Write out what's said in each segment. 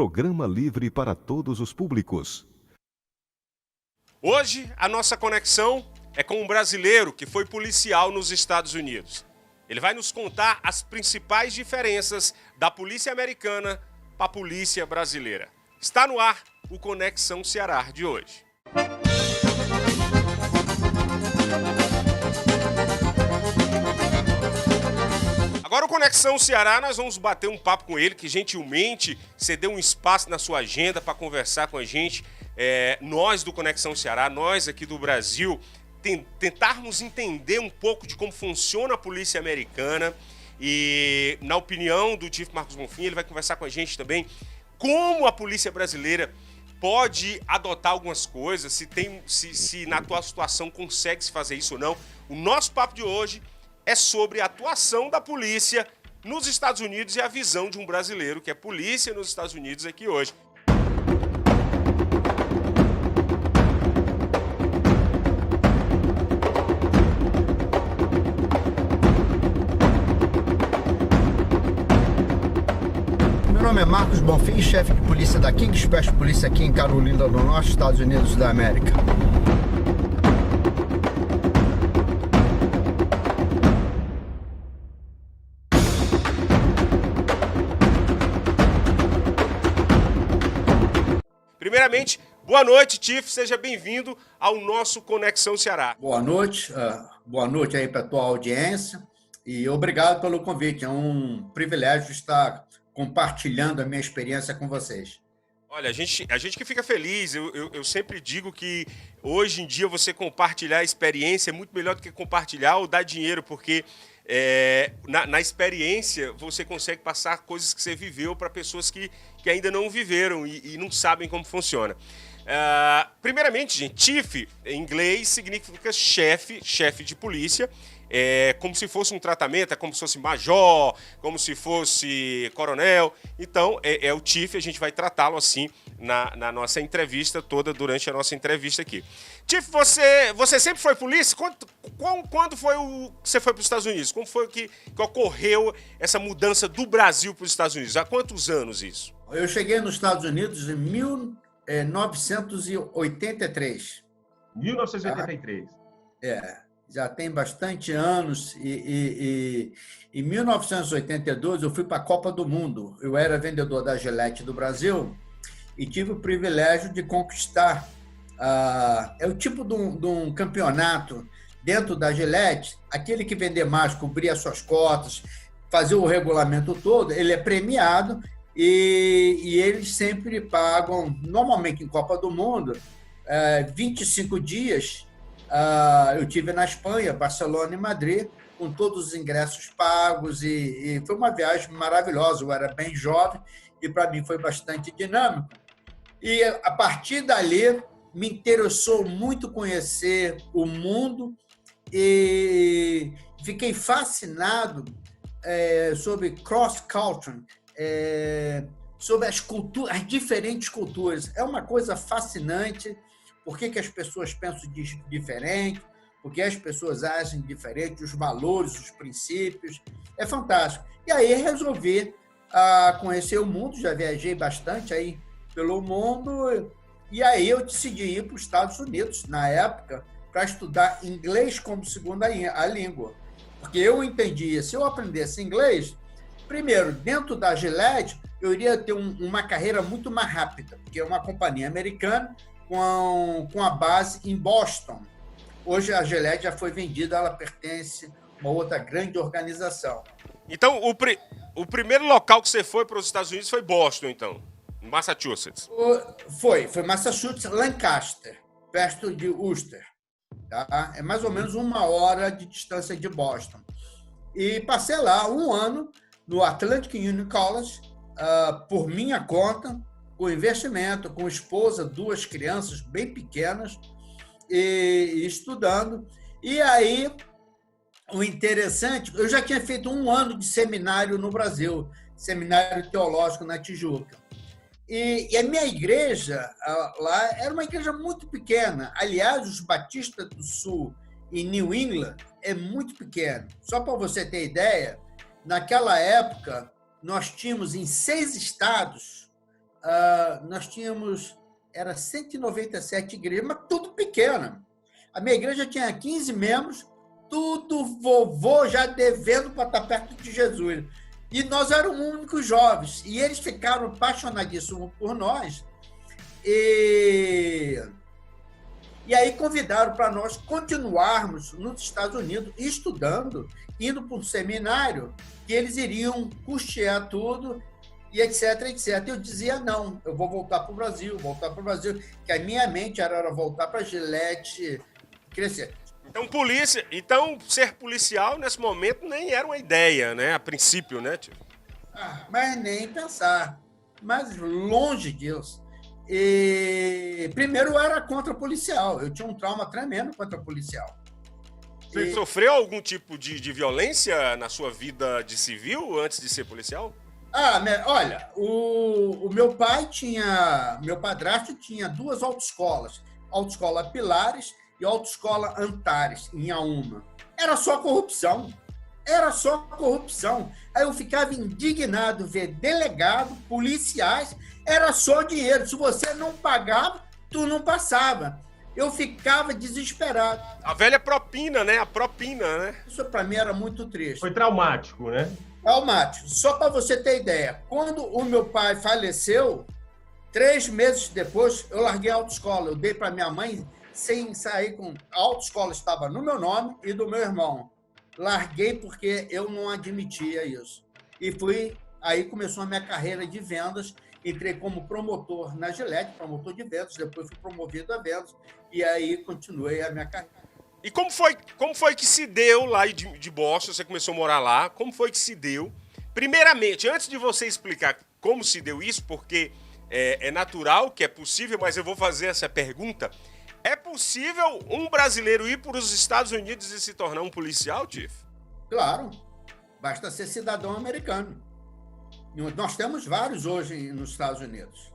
Programa livre para todos os públicos. Hoje, a nossa conexão é com um brasileiro que foi policial nos Estados Unidos. Ele vai nos contar as principais diferenças da polícia americana para a polícia brasileira. Está no ar o Conexão Ceará de hoje. Agora o Conexão Ceará, nós vamos bater um papo com ele, que gentilmente cedeu um espaço na sua agenda para conversar com a gente. Nós do Conexão Ceará, nós aqui do Brasil, tentarmos entender um pouco de como funciona a polícia americana. E, na opinião do Chief Marcos Bonfim, ele vai conversar com a gente também como a polícia brasileira pode adotar algumas coisas, se na atual situação consegue se fazer isso ou não. O nosso papo de hoje é sobre a atuação da polícia nos Estados Unidos e a visão de um brasileiro que é polícia nos Estados Unidos aqui hoje. Meu nome é Marcos Bonfim, chefe de polícia da King Special Police aqui em Carolina do Norte, Estados Unidos da América. Primeiramente, boa noite, Chief. Seja bem-vindo ao nosso Conexão Ceará. Boa noite aí para a tua audiência e obrigado pelo convite. É um privilégio estar compartilhando a minha experiência com vocês. Olha, a gente que fica feliz. Eu sempre digo que hoje em dia você compartilhar a experiência é muito melhor do que compartilhar ou dar dinheiro, porque na experiência você consegue passar coisas que você viveu para pessoas que ainda não viveram e não sabem como funciona. Primeiramente, gente, chief em inglês significa chefe de polícia. É como se fosse um tratamento, é como se fosse major, como se fosse coronel. Então, é o chief, a gente vai tratá-lo assim na nossa entrevista toda, durante a nossa entrevista aqui. Chief, você sempre foi polícia? Quando foi que você foi para os Estados Unidos? Como foi que ocorreu essa mudança do Brasil para os Estados Unidos? Há quantos anos isso? Eu cheguei nos Estados Unidos em 1983. 1983. Já tem bastante anos e em 1982 eu fui para a Copa do Mundo. Eu era vendedor da Gillette do Brasil e tive o privilégio de conquistar. É o tipo de um campeonato dentro da Gillette, aquele que vender mais, cobrir as suas cotas, fazer o regulamento todo, ele é premiado e eles sempre pagam, normalmente em Copa do Mundo, 25 dias. Eu tive na Espanha, Barcelona e Madrid, com todos os ingressos pagos e foi uma viagem maravilhosa. Eu era bem jovem e para mim foi bastante dinâmico. E a partir dali me interessou muito conhecer o mundo e fiquei fascinado sobre cross-culture, sobre as diferentes culturas. É uma coisa fascinante. Por que as pessoas pensam diferente? Por que as pessoas agem diferente? Os valores, os princípios. É fantástico. E aí resolvi conhecer o mundo. Já viajei bastante aí pelo mundo. E aí eu decidi ir para os Estados Unidos, na época, para estudar inglês como segunda língua. Porque eu entendia, se eu aprendesse inglês, primeiro, dentro da Gillette, eu iria ter uma carreira muito mais rápida, porque é uma companhia americana, com a base em Boston. Hoje a Gillette já foi vendida, ela pertence a uma outra grande organização. Então, o primeiro local que você foi para os Estados Unidos foi Boston, então, Massachusetts? Foi Massachusetts, Lancaster, perto de Worcester. Tá? É mais ou menos 1 hora de distância de Boston. E passei lá 1 ano no Atlantic Union College, por minha conta, com investimento, com esposa, 2 crianças bem pequenas, e estudando. E aí, o interessante, eu já tinha feito 1 ano de seminário no Brasil, seminário teológico na Tijuca. E a minha igreja lá era uma igreja muito pequena. Aliás, os Batistas do Sul em New England é muito pequeno. Só para você ter ideia, naquela época, nós tínhamos em 6 estados nós tínhamos, era 197 igrejas, mas tudo pequena. A minha igreja tinha 15 membros, tudo vovô já devendo para estar perto de Jesus. E nós éramos únicos jovens. E eles ficaram apaixonadíssimos por nós. E aí convidaram para nós continuarmos nos Estados Unidos estudando, indo para um seminário, que eles iriam custear tudo, e etc, etc. Eu dizia, não, eu vou voltar para o Brasil, que a minha mente era voltar para Gillette, crescer. Então, ser policial nesse momento nem era uma ideia, né? A princípio, né, tio? Mas nem pensar. Mas longe disso. E primeiro eu era contra policial. Eu tinha um trauma tremendo contra policial. Você sofreu algum tipo de violência na sua vida de civil antes de ser policial? Olha, o meu padrasto tinha 2 autoescolas. Autoescola Pilares e Autoescola Antares, em Auma. Era só corrupção. Aí eu ficava indignado ver delegado, policiais, era só dinheiro. Se você não pagava, tu não passava. Eu ficava desesperado. A velha propina, né? A propina, né? Isso para mim era muito triste. Foi traumático, né? Traumático. Só para você ter ideia, quando o meu pai faleceu, 3 meses depois, eu larguei a autoescola. Eu dei para minha mãe sem sair com... A autoescola estava no meu nome e do meu irmão. Larguei porque eu não admitia isso. E aí começou a minha carreira de vendas. Entrei como promotor na Gillette, promotor de vendas, depois fui promovido a vendas, e aí continuei a minha carreira. E como foi que se deu lá de Boston, você começou a morar lá, como foi que se deu? Primeiramente, antes de você explicar como se deu isso, porque é natural que é possível, mas eu vou fazer essa pergunta. É possível um brasileiro ir para os Estados Unidos e se tornar um policial, Tiff? Claro, basta ser cidadão americano. Nós temos vários hoje nos Estados Unidos.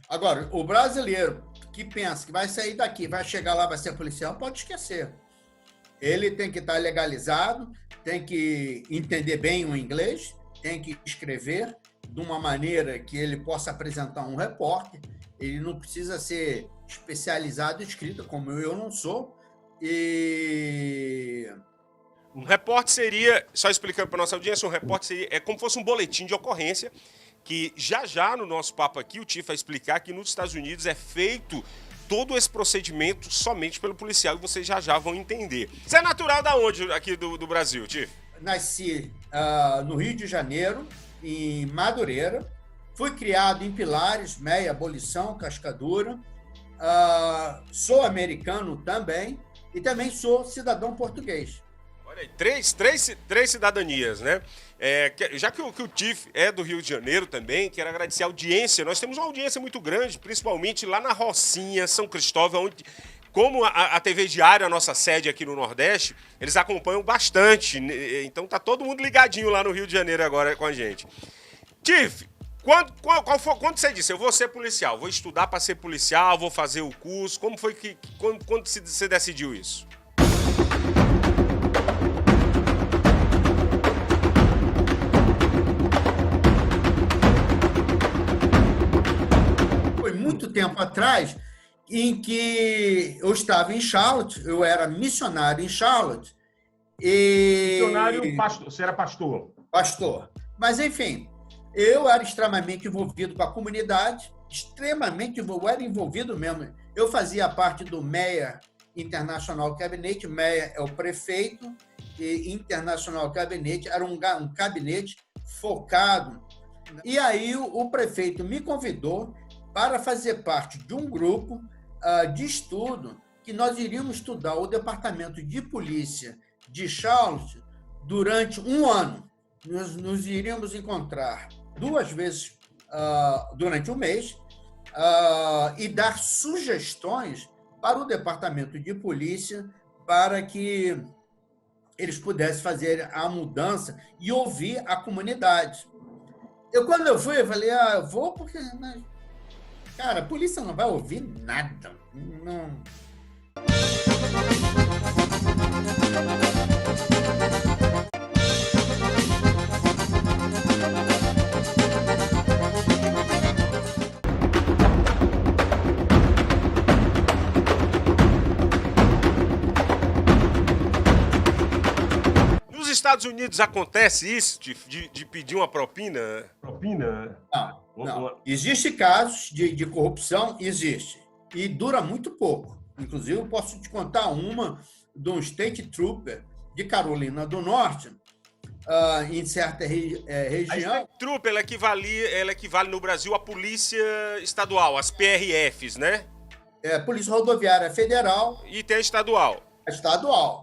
Agora, o brasileiro que pensa que vai sair daqui, vai chegar lá, vai ser policial, pode esquecer. Ele tem que estar legalizado, tem que entender bem o inglês, tem que escrever de uma maneira que ele possa apresentar um repórter. Ele não precisa ser especializado em escrita, como eu não sou. Um repórter seria, só explicando para a nossa audiência, um repórter seria como se fosse um boletim de ocorrência, que já no nosso papo aqui, o Tiff vai explicar que nos Estados Unidos é feito todo esse procedimento somente pelo policial, e vocês já vão entender. Você é natural da onde aqui do Brasil, Tiff? Nasci no Rio de Janeiro, em Madureira. Fui criado em Pilares, Meia, Abolição, Cascadura. Sou americano também e também sou cidadão português. Olha aí, três cidadanias, né? Já que o Tiff é do Rio de Janeiro também, quero agradecer a audiência. Nós temos uma audiência muito grande, principalmente lá na Rocinha, São Cristóvão, onde, como a TV Diário, a nossa sede aqui no Nordeste, eles acompanham bastante. Então tá todo mundo ligadinho lá no Rio de Janeiro agora com a gente. Tiff, quando você disse, eu vou ser policial, vou estudar para ser policial, vou fazer o curso, como foi quando você decidiu isso? Foi muito tempo atrás em que eu estava em Charlotte, eu era missionário em Charlotte. Missionário, pastor, você era pastor? Pastor. Mas, enfim, eu era extremamente envolvido com a comunidade, eu era envolvido mesmo. Eu fazia parte do MEA International Cabinet, MEA é o prefeito, e International Cabinet era um gabinete focado. E aí o prefeito me convidou para fazer parte de um grupo de estudo que nós iríamos estudar o Departamento de Polícia de Charlotte durante um ano. Nós nos iríamos encontrar 2 vezes durante um mês e dar sugestões para o Departamento de Polícia para que eles pudessem fazer a mudança e ouvir a comunidade. Quando eu fui, eu falei, eu vou porque... Cara, a polícia não vai ouvir nada. Não... Estados Unidos acontece isso, de pedir uma propina? Propina? Não. Existem casos de corrupção, existe. E dura muito pouco. Inclusive, eu posso te contar uma de um State Trooper de Carolina do Norte, em certa região. A State Trooper, ela equivale no Brasil à Polícia Estadual, as PRFs, né? Polícia Rodoviária Federal. E tem a estadual. Estadual,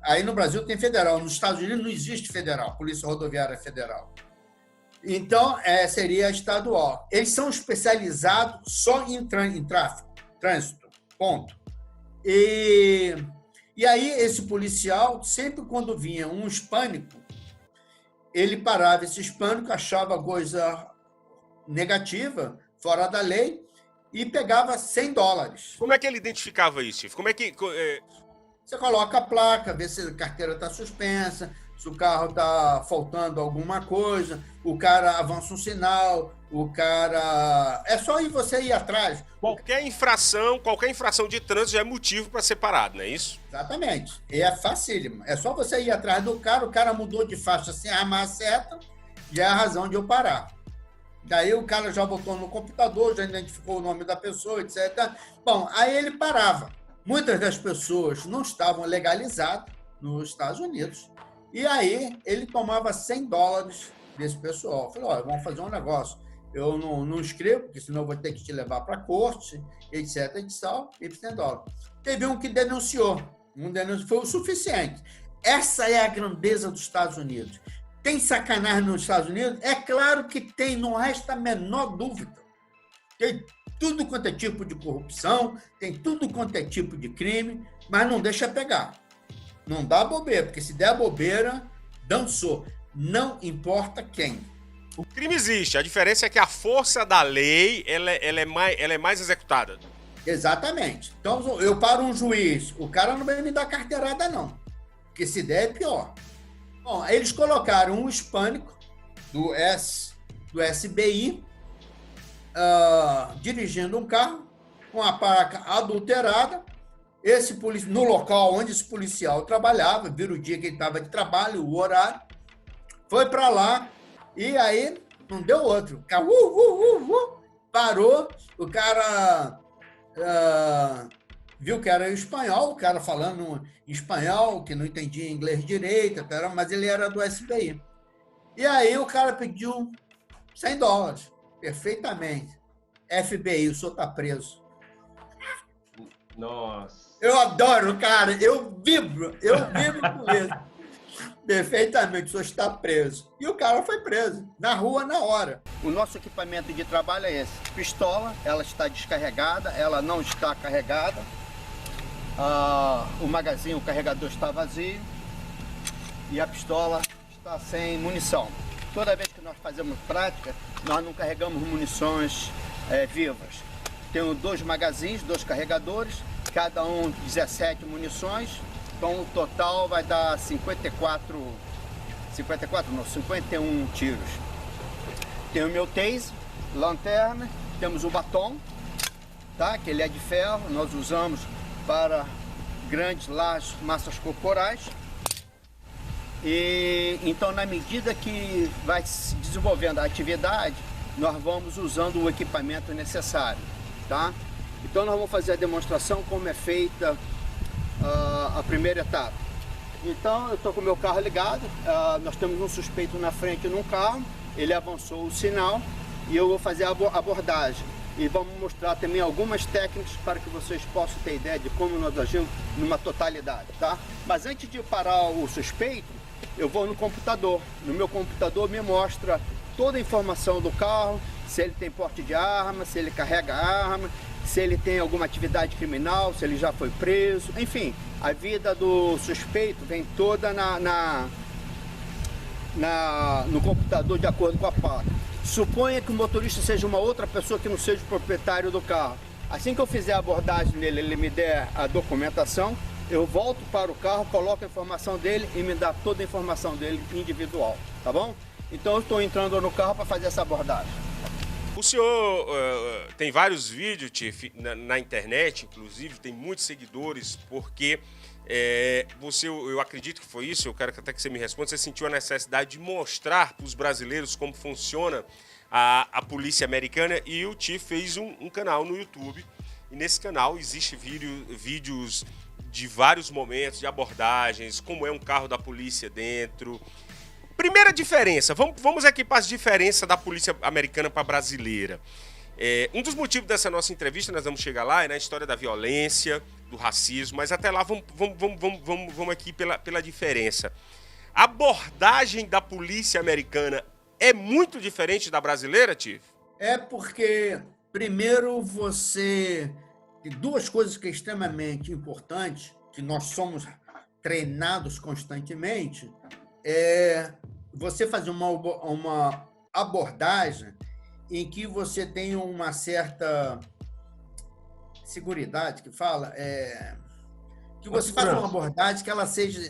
Aí no Brasil tem federal. Nos Estados Unidos não existe federal, Polícia Rodoviária Federal. Então, seria a estadual. Eles são especializados só em tráfico, trânsito, ponto. E aí, esse policial, sempre quando vinha um hispânico, ele parava esse hispânico, achava coisa negativa, fora da lei, e pegava $100. Como é que ele identificava isso, Chief? Como é que... Você coloca a placa, vê se a carteira está suspensa, se o carro está faltando alguma coisa, o cara avança um sinal, o cara... É só você ir atrás. Qualquer infração de trânsito já é motivo para ser parado, não é isso? Exatamente. E é facílimo. É só você ir atrás do cara, o cara mudou de faixa sem armar a seta, já é a razão de eu parar. Daí o cara já botou no computador, já identificou o nome da pessoa, etc. Bom, aí ele parava. Muitas das pessoas não estavam legalizadas nos Estados Unidos. E aí ele tomava $100 desse pessoal. Falei, olha, vamos fazer um negócio. Eu não escrevo, porque senão eu vou ter que te levar para a corte, etc. E $100. Teve um que denunciou. Foi o suficiente. Essa é a grandeza dos Estados Unidos. Tem sacanagem nos Estados Unidos? É claro que tem, não resta a menor dúvida. Tem tudo quanto é tipo de corrupção, tem tudo quanto é tipo de crime, mas não deixa pegar. Não dá bobeira, porque se der bobeira, dançou. Não importa quem. O crime existe, a diferença é que a força da lei ela é mais executada. Exatamente. Então, eu paro um juiz, o cara não vai me dar carteirada, não. Porque se der, é pior. Bom, eles colocaram um hispânico do SBI, dirigindo um carro com a placa adulterada. No local onde esse policial trabalhava, viram o dia que ele estava de trabalho, o horário, foi para lá e aí não deu outro. O carro parou, o cara viu que era espanhol, o cara falando em espanhol, que não entendia inglês direito, mas ele era do SBI. E aí o cara pediu $100. Perfeitamente. FBI, o senhor está preso. Nossa. Eu adoro, cara. Eu vibro com isso. Perfeitamente, o senhor está preso. E o cara foi preso, na rua, na hora. O nosso equipamento de trabalho é esse. Pistola, ela está descarregada, ela não está carregada. O magazinho, o carregador está vazio. E a pistola está sem munição. Toda vez que nós fazemos prática, nós não carregamos munições vivas. Tenho 2 magazines, 2 carregadores, cada um 17 munições, então o total vai dar 51 tiros. Tenho o meu taser, lanterna, temos o batom, tá? Que ele é de ferro, nós usamos para grandes, largas massas corporais. E então, na medida que vai se desenvolvendo a atividade, nós vamos usando o equipamento necessário, tá? Então nós vamos fazer a demonstração como é feita a primeira etapa. Então eu estou com o meu carro ligado, nós temos um suspeito na frente num carro, ele avançou o sinal e eu vou fazer a abordagem. E vamos mostrar também algumas técnicas para que vocês possam ter ideia de como nós agimos numa totalidade, tá? Mas antes de parar o suspeito, eu vou no computador. No meu computador me mostra toda a informação do carro, se ele tem porte de arma, se ele carrega arma, se ele tem alguma atividade criminal, se ele já foi preso, enfim, a vida do suspeito vem toda no computador de acordo com a placa. Suponha que o motorista seja uma outra pessoa que não seja o proprietário do carro. Assim que eu fizer a abordagem nele, ele me der a documentação, eu volto para o carro, coloco a informação dele e me dá toda a informação dele individual, tá bom? Então eu estou entrando no carro para fazer essa abordagem. O senhor tem vários vídeos, Chief, na internet, inclusive, tem muitos seguidores, porque eu acredito que foi isso, eu quero até que você me responda, você sentiu a necessidade de mostrar para os brasileiros como funciona a polícia americana, e o Chief fez um canal no YouTube, e nesse canal existe vídeos de vários momentos, de abordagens, como é um carro da polícia dentro. Primeira diferença, vamos aqui para as diferenças da polícia americana para a brasileira. Um dos motivos dessa nossa entrevista, nós vamos chegar lá, é na história da violência, do racismo, mas até lá vamos aqui pela diferença. A abordagem da polícia americana é muito diferente da brasileira, Chief? É porque, primeiro, tem duas coisas que é extremamente importante, que nós somos treinados constantemente, você fazer uma abordagem em que você tem uma certa seguridade, que fala, que você faça uma abordagem que ela seja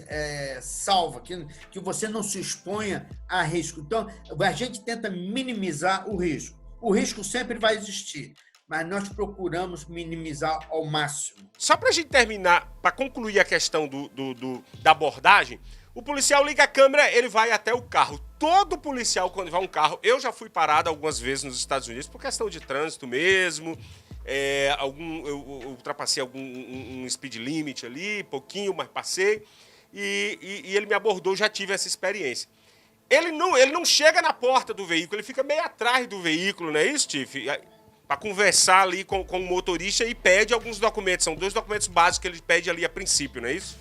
salva, que você não se exponha a risco. Então, a gente tenta minimizar o risco. O risco sempre vai existir, mas nós procuramos minimizar ao máximo. Só para a gente terminar, para concluir a questão da abordagem, o policial liga a câmera, ele vai até o carro. Todo policial, quando vai a um carro, eu já fui parado algumas vezes nos Estados Unidos por questão de trânsito mesmo, eu ultrapassei um speed limit ali, pouquinho, mas passei, e ele me abordou, já tive essa experiência. Ele não chega na porta do veículo, ele fica meio atrás do veículo, não é isso, Chief? Para conversar ali com o motorista e pede alguns documentos, são 2 documentos básicos que ele pede ali a princípio, não é isso?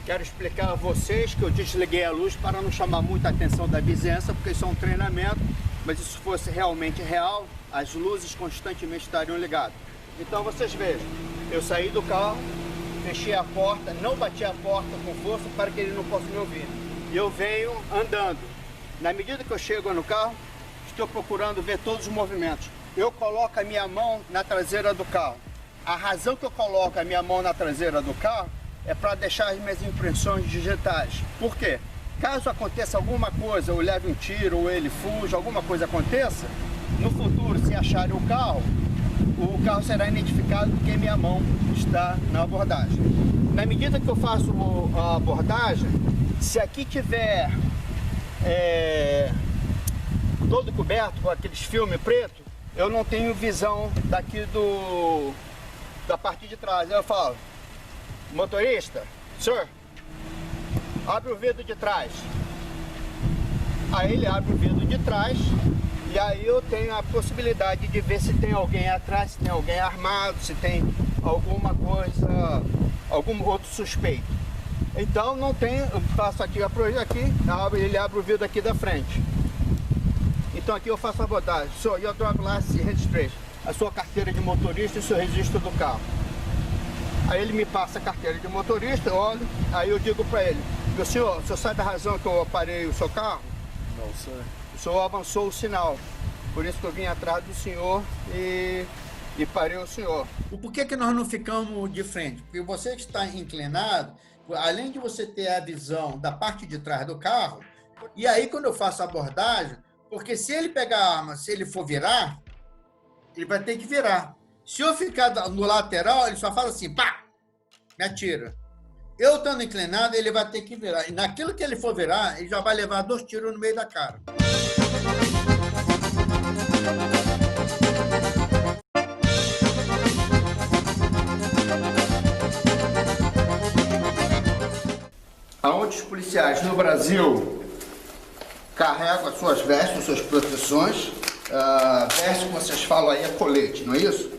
Quero explicar a vocês que eu desliguei a luz para não chamar muita atenção da vizinhança, porque isso é um treinamento, mas se isso fosse realmente real, as luzes constantemente estariam ligadas. Então vocês vejam, eu saí do carro, fechei a porta, não bati a porta com força para que ele não possa me ouvir. E eu venho andando. Na medida que eu chego no carro, estou procurando ver todos os movimentos. Eu coloco a minha mão na traseira do carro. A razão que eu coloco a minha mão na traseira do carro é para deixar as minhas impressões digitais. Por quê? Caso aconteça alguma coisa, eu leve um tiro, ou ele fuja, alguma coisa aconteça, no futuro, se acharem o carro será identificado porque minha mão está na abordagem. Na medida que eu faço a abordagem, se aqui tiver todo coberto com aqueles filmes preto, eu não tenho visão daqui da parte de trás. Eu falo: motorista, senhor, abre o vidro de trás. Aí ele abre o vidro de trás e aí eu tenho a possibilidade de ver se tem alguém atrás, se tem alguém armado, se tem alguma coisa, algum outro suspeito. Então não tem, eu faço aqui, ele abre o vidro aqui da frente. Então aqui eu faço a abordagem. Senhor, your driver license registration, a sua carteira de motorista e o seu registro do carro. Aí ele me passa a carteira de motorista, eu olho, aí eu digo para ele: meu senhor, o senhor sabe a razão que eu parei o seu carro? Não sei. O senhor avançou o sinal, por isso que eu vim atrás do senhor e parei o senhor. Por que nós não ficamos de frente? Porque você que está inclinado, além de você ter a visão da parte de trás do carro, e aí quando eu faço a abordagem, porque se ele pegar a arma, se ele for virar, ele vai ter que virar. Se eu ficar no lateral, ele só fala assim: pá, me atira. Eu estando inclinado, ele vai ter que virar. E naquilo que ele for virar, ele já vai levar 2 tiros no meio da cara. Aonde os policiais no Brasil carregam as suas vestes, as suas proteções, veste, como vocês falam aí, é colete, não é isso?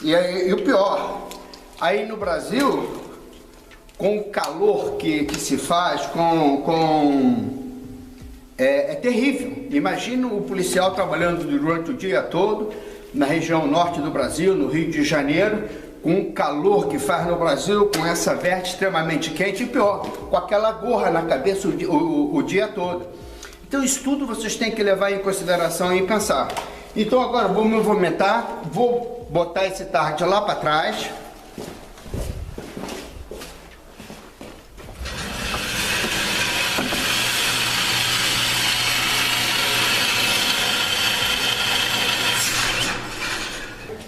E o pior, aí no Brasil, com o calor que se faz, é terrível. Imagina o policial trabalhando durante o dia todo na região norte do Brasil, no Rio de Janeiro, com o calor que faz no Brasil, com essa veste extremamente quente, e pior, com aquela gorra na cabeça o dia todo. Então isso tudo vocês têm que levar em consideração e pensar. Então agora vou me movimentar, vou botar esse target lá para trás.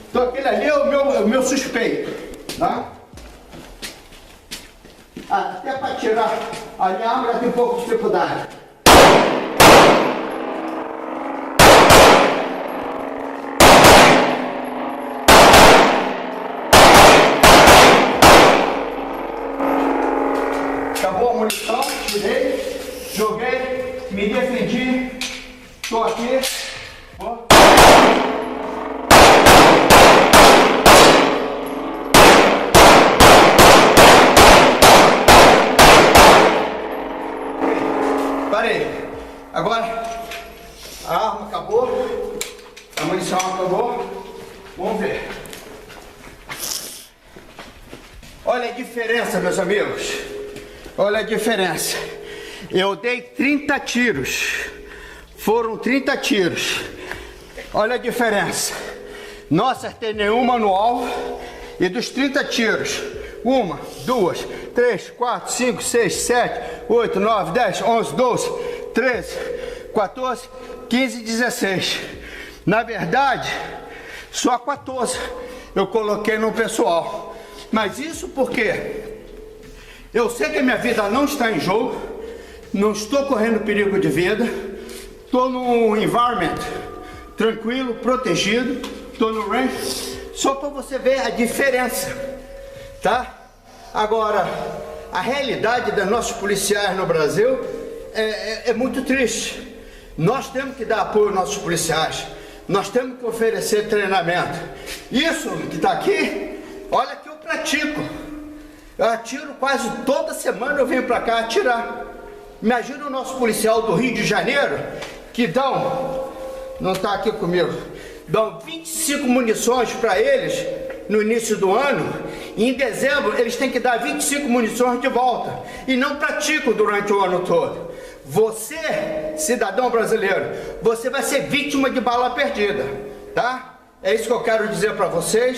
Então aquele ali é o meu suspeito, tá? Até para tirar a minha arma tem um pouco de dificuldade. Acabou a munição, tirei, joguei, me defendi, estou aqui. Ó. Parei. Agora a arma acabou, a munição acabou. Vamos ver. Olha a diferença, meus amigos. Olha a diferença. Eu dei 30 tiros. Foram 30 tiros. Olha a diferença. Não acertei nenhuma no alvo. E dos 30 tiros, 1, 2, 3, 4, 5, 6, 7, 8, 9, 10, 11, 12, 13, 14, 15, 16. Na verdade, só 14 eu coloquei no pessoal. Mas isso porque eu sei que a minha vida não está em jogo, não estou correndo perigo de vida, estou num environment tranquilo, protegido, estou no range, só para você ver a diferença, tá? Agora, a realidade dos nossos policiais no Brasil é muito triste. Nós temos que dar apoio aos nossos policiais, nós temos que oferecer treinamento. Isso que está aqui, olha que eu pratico. Eu atiro quase toda semana, eu venho para cá atirar. Imagina o nosso policial do Rio de Janeiro, que não está aqui comigo, dão 25 munições para eles no início do ano, e em dezembro eles têm que dar 25 munições de volta, e não praticam durante o ano todo. Você, cidadão brasileiro, você vai ser vítima de bala perdida, tá? É isso que eu quero dizer para vocês.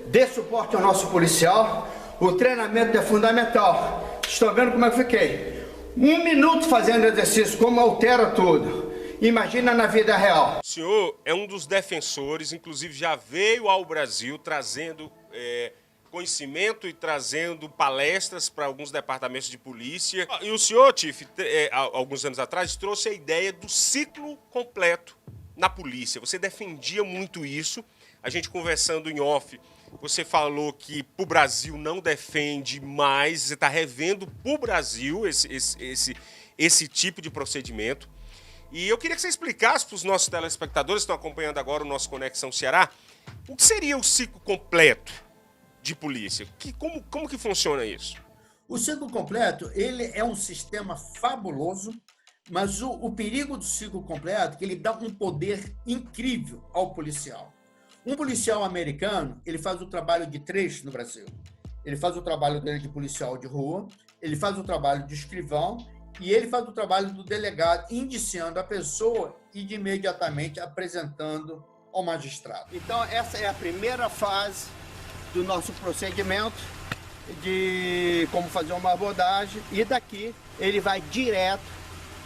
Dê suporte ao nosso policial. O treinamento é fundamental. Estão vendo como eu fiquei? 1 minuto fazendo exercício, como altera tudo. Imagina na vida real. O senhor é um dos defensores, inclusive já veio ao Brasil trazendo conhecimento e trazendo palestras para alguns departamentos de polícia. E o senhor, Tiff, alguns anos atrás, trouxe a ideia do ciclo completo na polícia. Você defendia muito isso. A gente conversando em off, você falou que para o Brasil não defende mais, você está revendo para o Brasil esse tipo de procedimento. E eu queria que você explicasse para os nossos telespectadores que estão acompanhando agora o nosso Conexão Ceará, o que seria o ciclo completo de polícia? Como que funciona isso? O ciclo completo, ele é um sistema fabuloso, mas o perigo do ciclo completo é que ele dá um poder incrível ao policial. Um policial americano, ele faz o trabalho de 3 no Brasil. Ele faz o trabalho dele de policial de rua, ele faz o trabalho de escrivão e ele faz o trabalho do delegado, indiciando a pessoa e de imediatamente apresentando ao magistrado. Então, essa é a primeira fase do nosso procedimento de como fazer uma abordagem, e daqui ele vai direto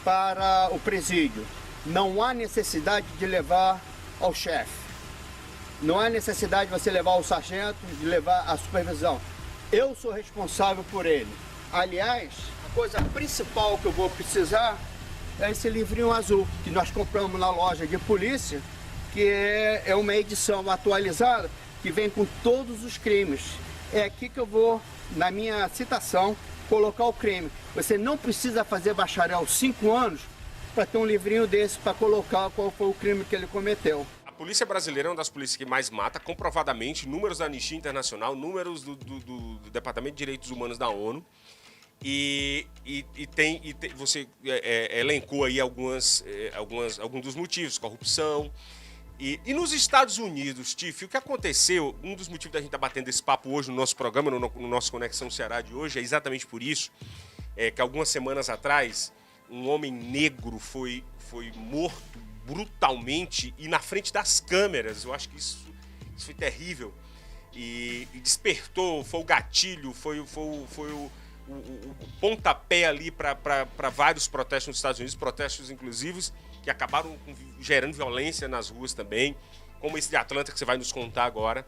para o presídio. Não há necessidade de levar ao chefe. Não há necessidade de você levar o sargento, de levar a supervisão. Eu sou responsável por ele. Aliás, a coisa principal que eu vou precisar é esse livrinho azul que nós compramos na loja de polícia, que é uma edição atualizada que vem com todos os crimes. É aqui que eu vou, na minha citação, colocar o crime. Você não precisa fazer bacharel 5 anos para ter um livrinho desse para colocar qual foi o crime que ele cometeu. A polícia brasileira é uma das polícias que mais mata, comprovadamente, números da Anistia Internacional, números do Departamento de Direitos Humanos da ONU. Você elencou aí alguns dos motivos, corrupção. E nos Estados Unidos, Tiff, o que aconteceu, um dos motivos da gente estar batendo esse papo hoje no nosso programa, no nosso Conexão Ceará de hoje, é exatamente por isso, que algumas semanas atrás, um homem negro foi morto brutalmente e na frente das câmeras. Eu acho que isso Isso foi terrível. E despertou, foi o gatilho, foi o pontapé ali para vários protestos nos Estados Unidos, protestos inclusivos, que acabaram gerando violência nas ruas também, como esse de Atlanta que você vai nos contar agora.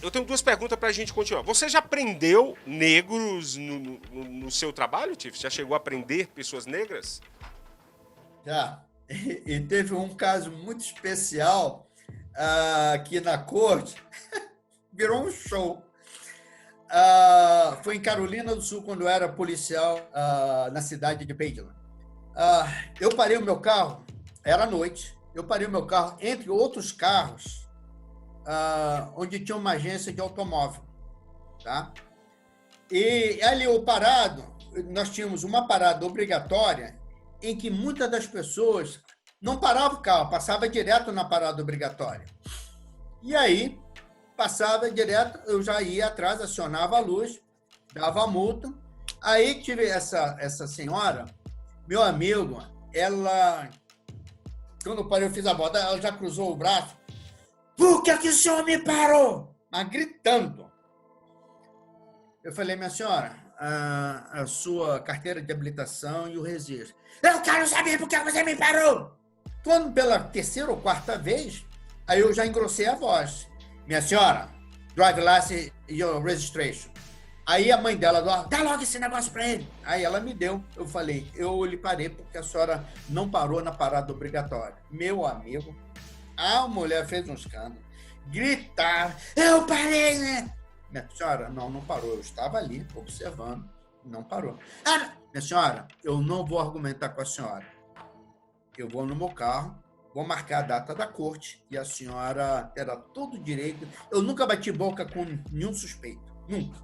Eu tenho 2 perguntas para a gente continuar. Você já prendeu negros no seu trabalho, Tiff? Já chegou a prender pessoas negras? Já. E teve um caso muito especial aqui na corte, virou um show. Foi em Carolina do Sul, quando eu era policial na cidade de Pageland. Eu parei o meu carro, era noite, eu parei o meu carro entre outros carros, onde tinha uma agência de automóvel. Tá? E ali o parado, nós tínhamos uma parada obrigatória em que muitas das pessoas não paravam o carro, passava direto na parada obrigatória. E aí, passava direto, eu já ia atrás, acionava a luz, dava a multa. Aí tive essa senhora, meu amigo, ela, quando eu parei, eu fiz a volta, ela já cruzou o braço. Por que o senhor me parou? Mas gritando. Eu falei, minha senhora, a sua carteira de habilitação e o registro. Eu quero saber por que você me parou. Quando pela 3ª ou 4ª vez, aí eu já engrossei a voz. Minha senhora, drive license e your registration. Aí a mãe dela, dá logo esse negócio para ele. Aí ela me deu. Eu falei, eu lhe parei porque a senhora não parou na parada obrigatória. Meu amigo, a mulher fez um escândalo. Gritar, eu parei, né? Minha senhora, não parou. Eu estava ali, observando, não parou. Minha senhora, eu não vou argumentar com a senhora. Eu vou no meu carro, vou marcar a data da corte e a senhora terá todo o direito. Eu nunca bati boca com nenhum suspeito. Nunca.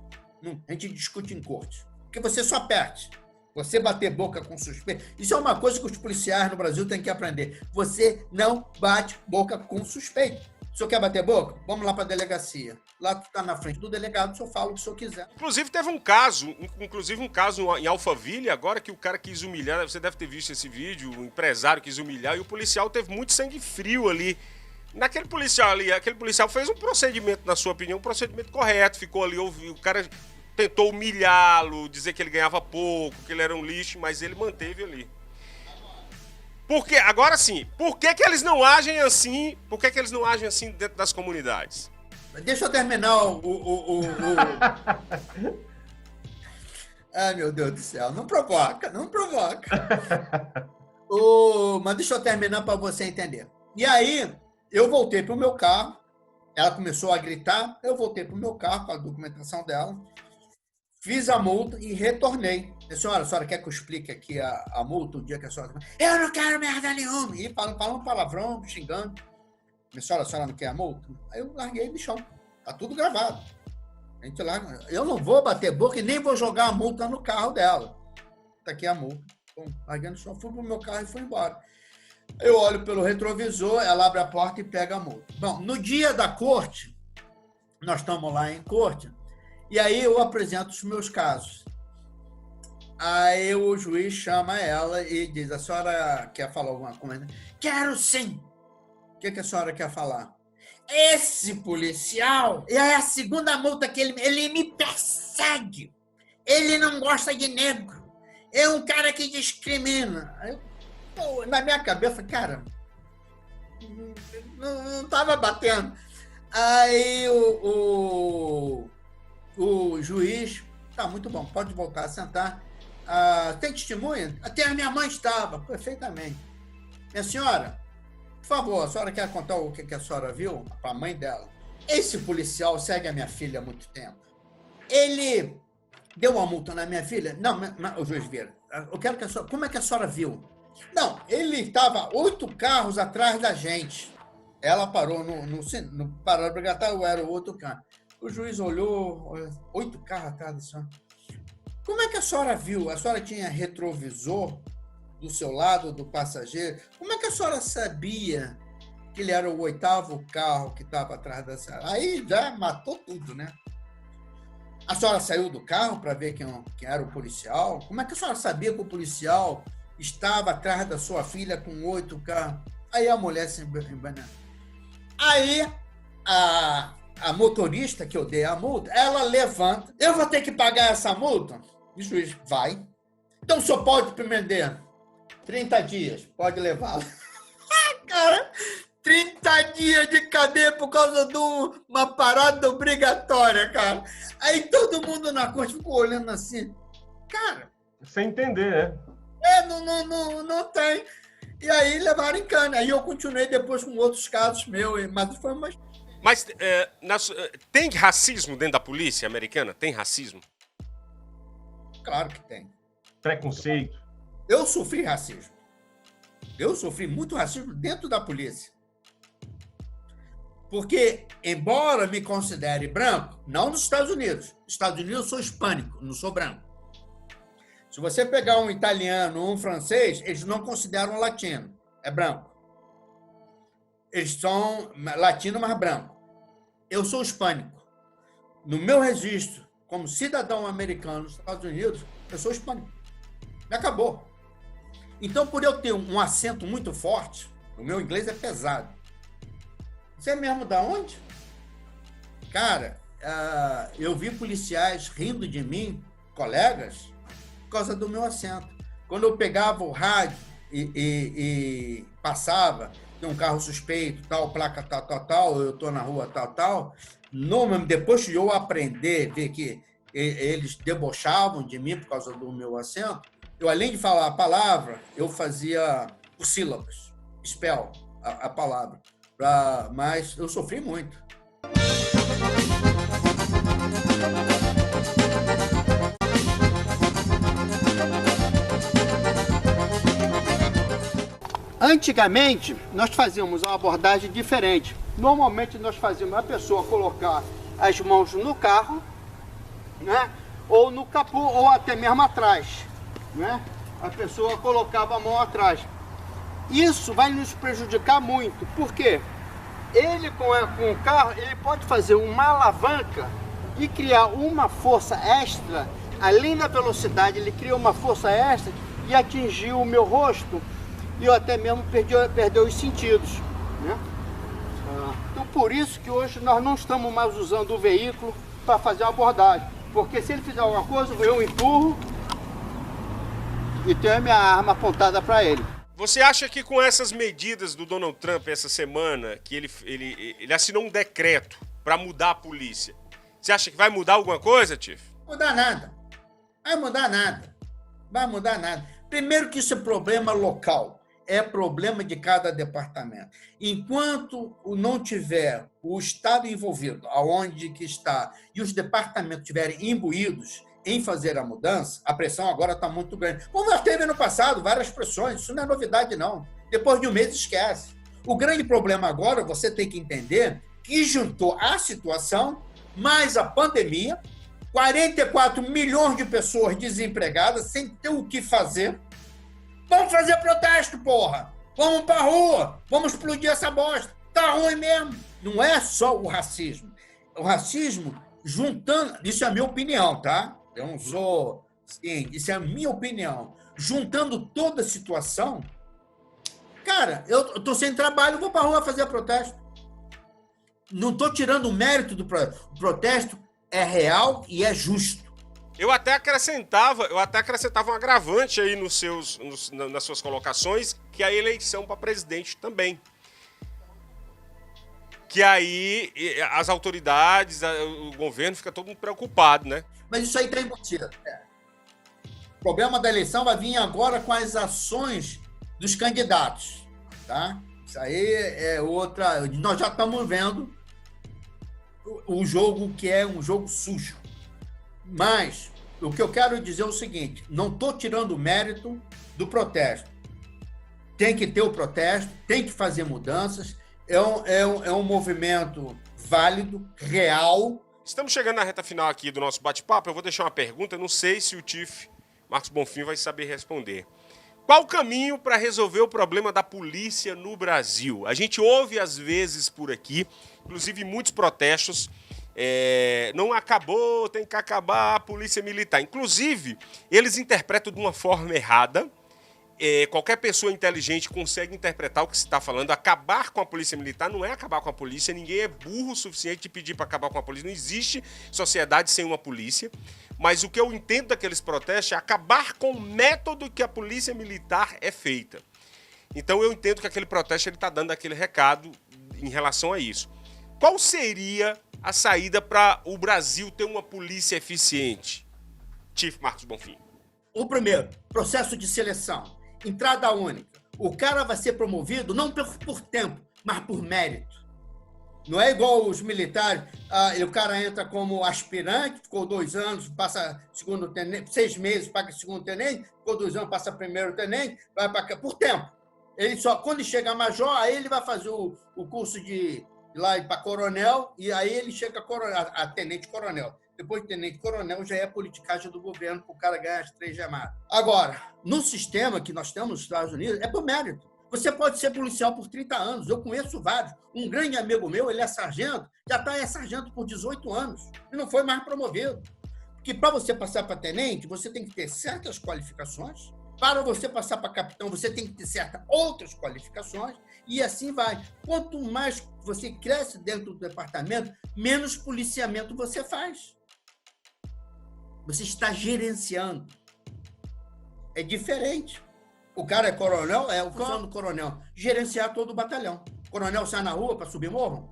A gente discute em corte. Porque você só perde. Você bater boca com suspeito. Isso é uma coisa que os policiais no Brasil têm que aprender. Você não bate boca com suspeito. O senhor quer bater boca? Vamos lá para a delegacia. Lá tu tá na frente do delegado, o senhor fala o que o senhor quiser. Inclusive teve um caso em Alphaville, agora que o cara quis humilhar, você deve ter visto esse vídeo, o empresário quis humilhar e o policial teve muito sangue frio ali. Naquele policial ali, aquele policial fez um procedimento, na sua opinião, um procedimento correto, ficou ali, o cara tentou humilhá-lo, dizer que ele ganhava pouco, que ele era um lixo, mas ele manteve ali. Porque, agora sim, por que eles não agem assim? Por que eles não agem assim dentro das comunidades? Deixa eu terminar Ai, meu Deus do céu, não provoca. Mas deixa eu terminar para você entender. E aí, eu voltei para o meu carro, ela começou a gritar, eu voltei para o meu carro com a documentação dela, fiz a multa e retornei. A senhora quer que eu explique aqui a multa, o dia que a senhora... Eu não quero merda nenhuma! E falando palavrão, xingando. A senhora não quer a multa? Aí eu larguei no chão. Tá tudo gravado. A gente larga. Eu não vou bater boca e nem vou jogar a multa no carro dela. Tá aqui a multa. Bom, larguei no chão, fui pro meu carro e fui embora. Eu olho pelo retrovisor, ela abre a porta e pega a multa. Bom, no dia da corte, nós estamos lá em corte, e aí eu apresento os meus casos. Aí o juiz chama ela e diz, a senhora quer falar alguma coisa? Quero sim! O que a senhora quer falar? Esse policial, é a segunda multa que ele me persegue. Ele não gosta de negro. É um cara que discrimina. Na minha cabeça, cara, não estava batendo. Aí o juiz, tá, muito bom, pode voltar a sentar. Tem testemunha? Até a minha mãe estava, perfeitamente. Minha senhora, por favor, a senhora quer contar o que a senhora viu para a mãe dela? Esse policial segue a minha filha há muito tempo. Ele deu uma multa na minha filha? Não, o juiz Vieira, eu quero que a senhora... Como é que a senhora viu? Não, ele estava 8 carros atrás da gente. Ela parou no parado obrigatório, era o outro carro. O juiz olhou, 8 carros atrás da senhora. Como é que a senhora viu? A senhora tinha retrovisor do seu lado, do passageiro? Como é que a senhora sabia que ele era o 8º carro que estava atrás da senhora? Aí já matou tudo, né? A senhora saiu do carro para ver quem era o policial? Como é que a senhora sabia que o policial estava atrás da sua filha com 8 carros? Aí a mulher se embanana. Aí a motorista que eu dei a multa, ela levanta, eu vou ter que pagar essa multa? E o juiz, vai. Então o senhor pode prender 30 dias, pode levá-la. Cara, 30 dias de cadeia por causa de uma parada obrigatória, cara. Aí todo mundo na corte ficou olhando assim, cara... Sem entender, né? Não tem. E aí levaram em cana. Aí eu continuei depois com outros casos meus, mas foi mais... Mas tem racismo dentro da polícia americana? Tem racismo? Claro que tem. Preconceito. Eu sofri racismo. Eu sofri muito racismo dentro da polícia. Porque, embora me considere branco, não nos Estados Unidos. Nos Estados Unidos eu sou hispânico, não sou branco. Se você pegar um italiano, um francês, eles não consideram latino. É branco. Eles são latino, mas branco. Eu sou hispânico. No meu registro, como cidadão americano nos Estados Unidos, eu sou hispânico. Acabou. Então, por eu ter um acento muito forte, o meu inglês é pesado. Você é mesmo da onde? Cara, eu vi policiais rindo de mim, colegas, por causa do meu acento. Quando eu pegava o rádio e passava, tem um carro suspeito, tal, placa tal, eu estou na rua tal, depois de eu aprender, ver que eles debochavam de mim por causa do meu acento, eu, além de falar a palavra, eu fazia por sílabas, spell, a palavra. Mas eu sofri muito. Antigamente, nós fazíamos uma abordagem diferente. Normalmente, nós fazíamos a pessoa colocar as mãos no carro, né? Ou no capô, ou até mesmo atrás, né? A pessoa colocava a mão atrás. Isso vai nos prejudicar muito. Por quê? Ele, com o carro, ele pode fazer uma alavanca e criar uma força extra. Além da velocidade, ele cria uma força extra e atingiu o meu rosto. E eu até mesmo perdeu os sentidos, né? Então, por isso que hoje nós não estamos mais usando o veículo para fazer a abordagem. Porque se ele fizer alguma coisa, eu empurro e tenho a minha arma apontada para ele. Você acha que com essas medidas do Donald Trump essa semana, que ele assinou um decreto para mudar a polícia, você acha que vai mudar alguma coisa, Tiff? Mudar nada. Vai mudar nada. Primeiro que isso é problema local. É problema de cada departamento. Enquanto não tiver o Estado envolvido, aonde que está, e os departamentos estiverem imbuídos em fazer a mudança, a pressão agora está muito grande. Como nós teve no passado, várias pressões, isso não é novidade, não. Depois de um mês, esquece. O grande problema agora, você tem que entender, que juntou a situação, mais a pandemia, 44 milhões de pessoas desempregadas, sem ter o que fazer. Vamos fazer protesto, porra! Vamos pra rua! Vamos explodir essa bosta! Tá ruim mesmo! Não é só o racismo. O racismo, juntando... Isso é a minha opinião, tá? Eu não sou... Sim, isso é a minha opinião. Juntando toda a situação... Cara, eu tô sem trabalho, vou pra rua fazer protesto. Não tô tirando o mérito do protesto. O protesto é real e é justo. Eu até acrescentava um agravante aí nas suas colocações, que é a eleição para presidente também. Que aí as autoridades, o governo fica todo mundo preocupado, né? Mas isso aí está embutido. O problema da eleição vai vir agora com as ações dos candidatos, tá? Isso aí é outra... Nós já estamos vendo o jogo que é um jogo sujo. Mas o que eu quero dizer é o seguinte, não estou tirando o mérito do protesto. Tem que ter o protesto, tem que fazer mudanças, é um movimento válido, real. Estamos chegando na reta final aqui do nosso bate-papo, eu vou deixar uma pergunta, não sei se o Tiff Marcos Bonfim vai saber responder. Qual o caminho para resolver o problema da polícia no Brasil? A gente ouve às vezes por aqui, inclusive muitos protestos, não acabou, tem que acabar a polícia militar. Inclusive, eles interpretam de uma forma errada qualquer pessoa inteligente consegue interpretar o que se está falando. Acabar com a polícia militar não é acabar com a polícia. Ninguém é burro o suficiente de pedir para acabar com a polícia. Não existe sociedade sem uma polícia. Mas o que eu entendo daqueles protestos é acabar com o método que a polícia militar é feita. Então eu entendo que aquele protesto está dando aquele recado em relação a isso. Qual seria a saída para o Brasil ter uma polícia eficiente? Chief Marcos Bonfim. O primeiro, processo de seleção. Entrada única. O cara vai ser promovido não por tempo, mas por mérito. Não é igual os militares, o cara entra como aspirante, ficou 2 anos, passa segundo tenente, 6 meses, paga segundo tenente, ficou 2 anos, passa primeiro tenente, vai para por tempo. Ele só, quando chega a major, aí ele vai fazer o curso de lá para coronel, e aí ele chega a tenente-coronel. Depois de tenente-coronel, já é politicagem do governo para o cara ganhar as 3 chamadas. Agora, no sistema que nós temos nos Estados Unidos, é por mérito. Você pode ser policial por 30 anos. Eu conheço vários. Um grande amigo meu, ele é sargento, já está sargento por 18 anos e não foi mais promovido. Porque para você passar para tenente, você tem que ter certas qualificações. Para você passar para capitão, você tem que ter certas outras qualificações. E assim vai. Quanto mais você cresce dentro do departamento, menos policiamento você faz. Você está gerenciando. É diferente. O cara é coronel, é o função do coronel. Gerenciar todo o batalhão. O coronel sai na rua para subir morro,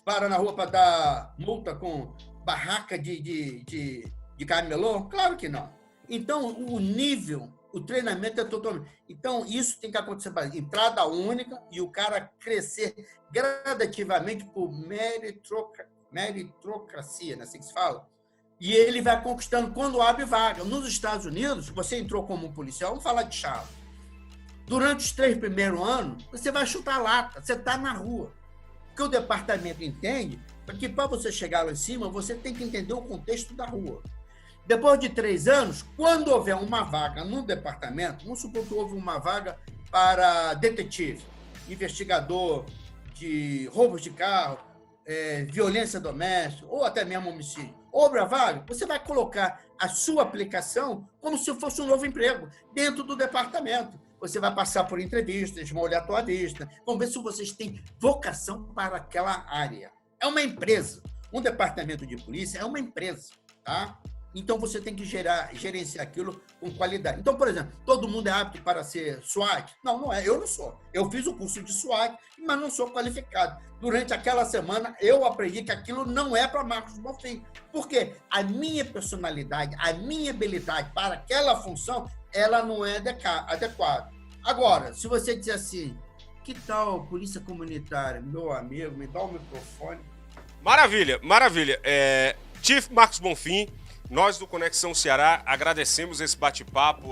para na rua para dar multa com barraca de camelô? Claro que não. Então, o nível, o treinamento é totalmente... Então, isso tem que acontecer para entrada única e o cara crescer gradativamente por meritocracia, não é assim que se fala? E ele vai conquistando quando abre vaga. Nos Estados Unidos, você entrou como policial, vamos falar de Charles. Durante os 3 primeiros anos, você vai chutar lata, você está na rua. Porque o departamento entende que para você chegar lá em cima, você tem que entender o contexto da rua. Depois de 3 anos, quando houver uma vaga no departamento, vamos supor que houve uma vaga para detetive, investigador de roubos de carro, violência doméstica ou até mesmo homicídio. Houve a vaga, você vai colocar a sua aplicação como se fosse um novo emprego dentro do departamento. Você vai passar por entrevistas, vão olhar a tua vista, vão ver se vocês têm vocação para aquela área. É uma empresa. Um departamento de polícia é uma empresa, tá? Então, você tem que gerenciar aquilo com qualidade. Então, por exemplo, todo mundo é apto para ser SWAT? Não, não é. Eu não sou. Eu fiz o curso de SWAT, mas não sou qualificado. Durante aquela semana, eu aprendi que aquilo não é para Marcos Bonfim. Por quê? A minha personalidade, a minha habilidade para aquela função, ela não é adequada. Agora, se você disser assim, que tal polícia comunitária? Meu amigo, me dá o microfone. Maravilha, maravilha. Chief Marcos Bonfim, nós do Conexão Ceará agradecemos esse bate-papo,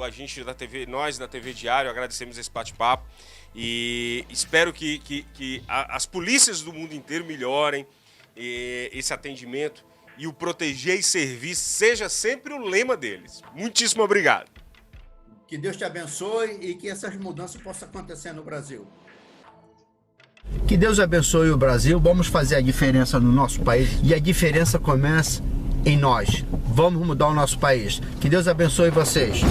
nós da TV Diário agradecemos esse bate-papo e espero que as polícias do mundo inteiro melhorem esse atendimento e o proteger e servir seja sempre o lema deles. Muitíssimo obrigado. Que Deus te abençoe e que essas mudanças possam acontecer no Brasil. Que Deus abençoe o Brasil. Vamos fazer a diferença no nosso país e a diferença começa em nós. Vamos mudar o nosso país. Que Deus abençoe vocês.